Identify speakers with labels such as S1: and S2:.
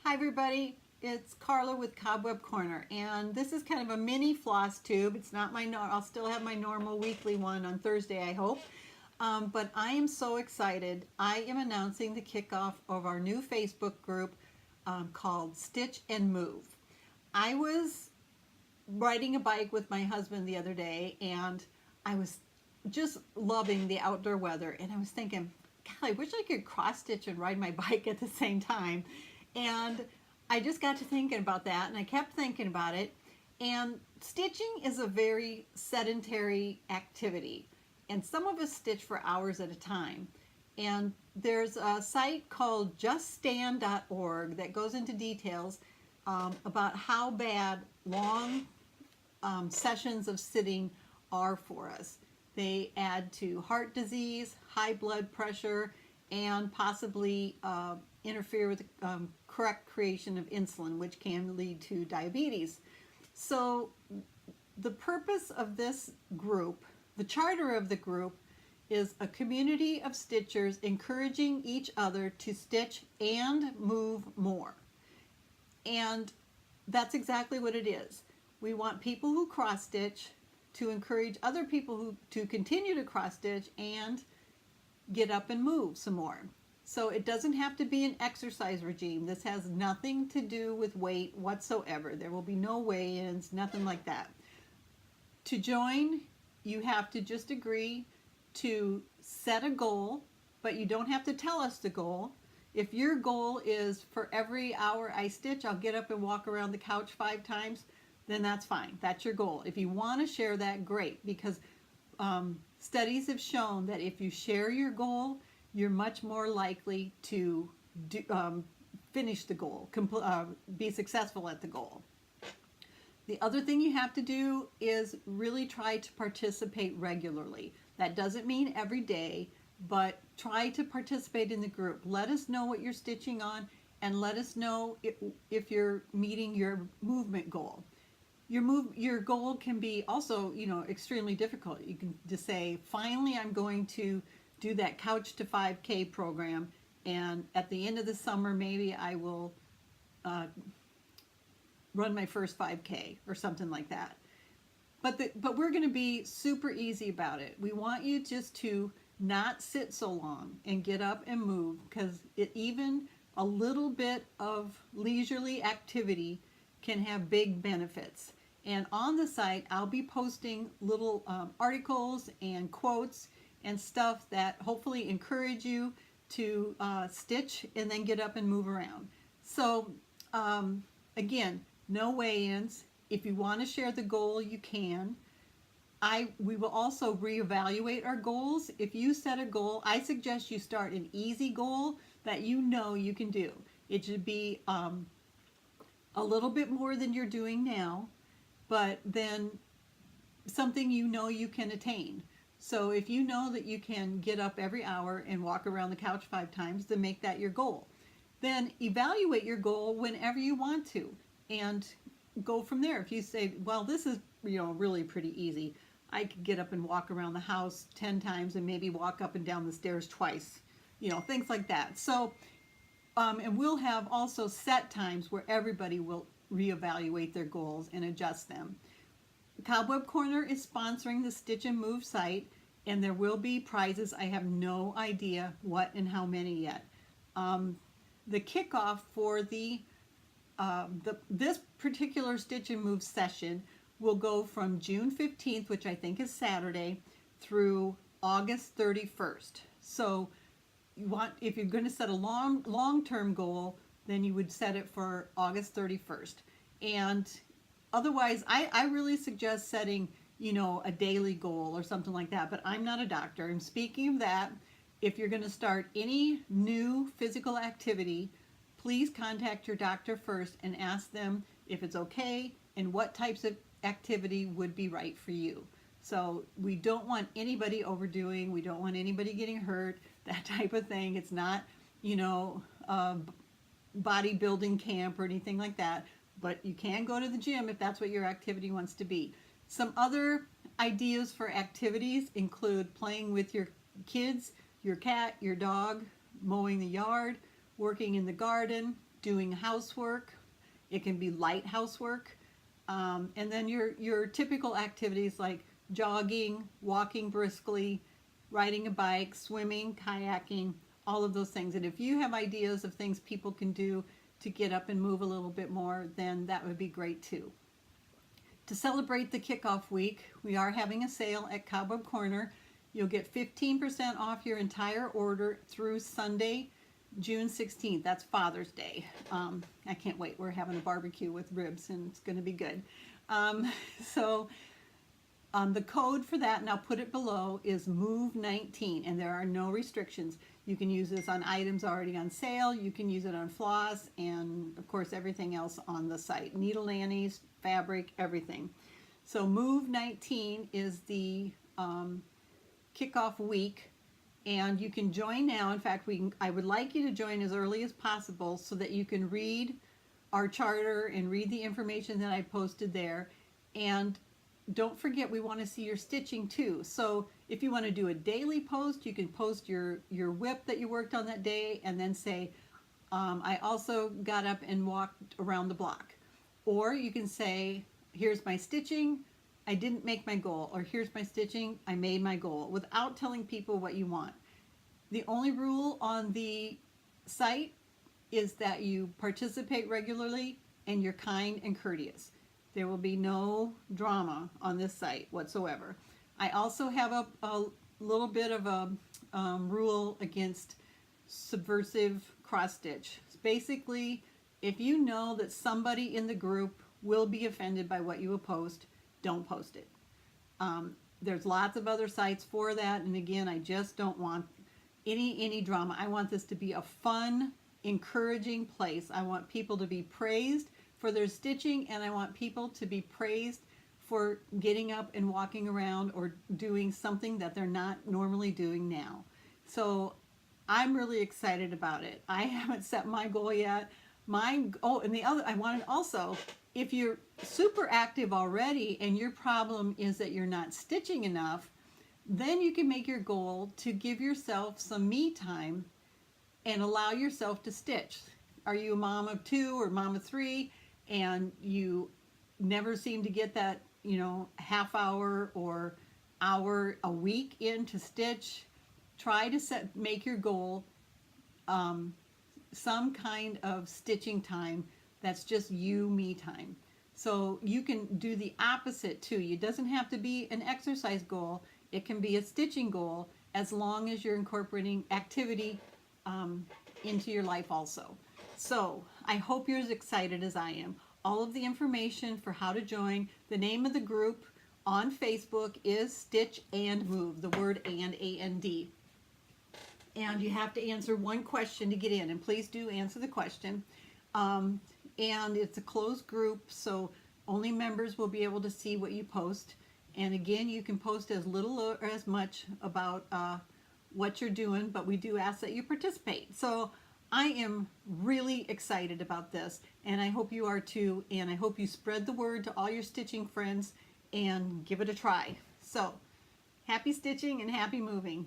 S1: Hi everybody, it's Carla with Cobweb Corner, and this is kind of a mini floss tube. It's not my I'll still have my normal weekly one on Thursday, I hope. But I am so excited. I am announcing the kickoff of our new Facebook group called Stitch and Move. I was riding a bike with my husband the other day, and I was just loving the outdoor weather, and I was thinking, God, I wish I could cross stitch and ride my bike at the same time. And I just got to thinking about that, and I kept thinking about it. And stitching is a very sedentary activity, and some of us stitch for hours at a time. And there's a site called juststand.org that goes into details about how bad long sessions of sitting are for us. They add to heart disease, high blood pressure, and possibly interfere with the correct creation of insulin, which can lead to diabetes. So the purpose of this group, the charter of the group, is a community of stitchers encouraging each other to stitch and move more. And that's exactly what it is. We want people who cross stitch to encourage other people to continue to cross stitch and get up and move some more. So it doesn't have to be an exercise regime. This has nothing to do with weight whatsoever. There will be no weigh-ins, nothing like that. To join, you have to just agree to set a goal, but you don't have to tell us the goal. If your goal is for every hour I stitch, I'll get up and walk around the couch 5 times, then that's fine. That's your goal. If you want to share that, great, because studies have shown that if you share your goal, you're much more likely to finish the goal, be successful at the goal. The other thing you have to do is really try to participate regularly. That doesn't mean every day, but try to participate in the group. Let us know what you're stitching on, and let us know if you're meeting your movement goal. Your goal can be also, extremely difficult. You can just say, finally, I'm going to do that Couch to 5K program, and at the end of the summer, maybe I will run my first 5K or something like that. But we're going to be super easy about it. We want you just to not sit so long and get up and move, because even a little bit of leisurely activity can have big benefits. And on the site, I'll be posting little articles and quotes and stuff that hopefully encourage you to stitch and then get up and move around. So again, no weigh-ins. If you want to share the goal, you can. We will also reevaluate our goals. If you set a goal, I suggest you start an easy goal that you know you can do. It should be a little bit more than you're doing now, but then something you know you can attain. So if you know that you can get up every hour and walk around the couch 5 times, then make that your goal. Then evaluate your goal whenever you want to and go from there. If you say, well, this is really pretty easy. I could get up and walk around the house 10 times and maybe walk up and down the stairs twice, things like that. So, and we'll have also set times where everybody will reevaluate their goals and adjust them. Cobweb Corner is sponsoring the Stitch and Move site, and there will be prizes. I have no idea what and how many yet. The kickoff for this particular Stitch and Move session will go from June 15th, which I think is Saturday, through August 31st. So if you're going to set a long-term goal, then you would set it for August 31st. And otherwise, I really suggest setting, a daily goal or something like that, but I'm not a doctor. And speaking of that, if you're going to start any new physical activity, please contact your doctor first and ask them if it's okay and what types of activity would be right for you. So we don't want anybody overdoing, we don't want anybody getting hurt, that type of thing. It's not, bodybuilding camp or anything like that, but you can go to the gym if that's what your activity wants to be. Some other ideas for activities include playing with your kids, your cat, your dog, mowing the yard, working in the garden, doing housework. It can be light housework. And then your typical activities like jogging, walking briskly, riding a bike, swimming, kayaking, all of those things. And if you have ideas of things people can do to get up and move a little bit more, then that would be great too. To celebrate the kickoff week, we are having a sale at Cobweb Corner. You'll get 15% off your entire order through Sunday, June 16th. That's Father's Day. I can't wait. We're having a barbecue with ribs and it's going to be good. The code for that, and I'll put it below, is MOVE19, and there are no restrictions. You can use this on items already on sale. You can use it on floss and, of course, everything else on the site. Needle nannies, fabric, everything. So MOVE19 is the kickoff week, and you can join now. In fact, I would like you to join as early as possible so that you can read our charter and read the information that I posted there. And don't forget, we want to see your stitching too. So if you want to do a daily post, you can post your whip that you worked on that day and then say, I also got up and walked around the block. Or you can say, here's my stitching, I didn't make my goal. Or here's my stitching, I made my goal, without telling people what you want. The only rule on the site is that you participate regularly and you're kind and courteous. There will be no drama on this site whatsoever. I also have a little bit of a rule against subversive cross stitch. Basically, if you know that somebody in the group will be offended by what you will post, don't post it. There's lots of other sites for that, and again, I just don't want any drama. I want this to be a fun, encouraging place. I want people to be praised for their stitching, and I want people to be praised for getting up and walking around or doing something that they're not normally doing now. So I'm really excited about it. I haven't set my goal yet. And the other, I wanted also, if you're super active already and your problem is that you're not stitching enough, then you can make your goal to give yourself some me time and allow yourself to stitch. Are you a mom of 2 or mom of 3 and you never seem to get that, half hour or hour a week in to stitch? Try to make your goal some kind of stitching time that's just you, me time. So you can do the opposite too. It doesn't have to be an exercise goal. It can be a stitching goal, as long as you're incorporating activity into your life also. So I hope you're as excited as I am. All of the information for how to join, the name of the group on Facebook is Stitch and Move, the word and, A-N-D. And you have to answer one question to get in, and please do answer the question. And it's a closed group, so only members will be able to see what you post. And again, you can post as little or as much about what you're doing, but we do ask that you participate. So I am really excited about this, and I hope you are too, and I hope you spread the word to all your stitching friends and give it a try. So happy stitching and happy moving.